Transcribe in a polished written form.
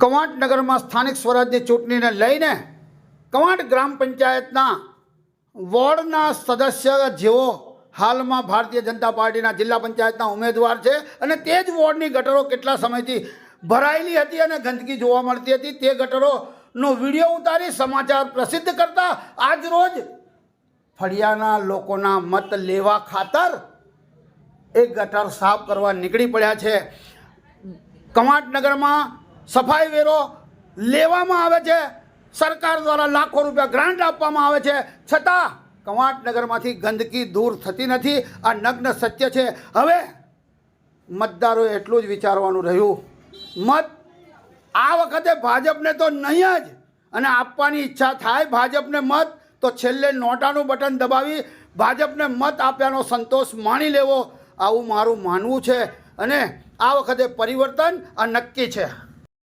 કવાંટ નગરમાં સ્થાનિક સ્વરાજની ચૂંટણીને લઈને કવાંટ ગ્રામ પંચાયતના વોર્ડના સદસ્ય જેઓ હાલમાં ભારતીય જનતા પાર્ટીના જિલ્લા પંચાયતના ઉમેદવાર છે અને તે જ વોર્ડની ગટરો કેટલા સમયથી ભરાયેલી હતી અને ગંદકી જોવા મળતી હતી, તે ગટરોનો વિડીયો ઉતારી સમાચાર પ્રસિદ્ધ કરતા આજ રોજ ફળિયાના લોકોના મત લેવા ખાતર એક ગટર સાફ કરવા નીકળી પડ્યા છે। કવાંટ નગરમાં સફાઈ વેરો લેવામાં આવે છે, સરકાર દ્વારા લાખો રૂપિયા ગ્રાન્ટ આપવામાં આવે છે, છતાં કવાંટ નગરમાંથી ગંદકી દૂર થતી નથી। આ નગ્ન સત્ય છે। હવે મતદારોએ એટલું જ વિચારવાનું રહ્યું, મત આ વખતે ભાજપને તો નહીં જ, અને આપવાની ઈચ્છા થાય ભાજપને મત તો છેલ્લે નોટાનું બટન દબાવી ભાજપને મત આપ્યાનો સંતોષ માણી લેવો, આવું મારું માનવું છે। અને આ વખતે પરિવર્તન આ નક્કી છે।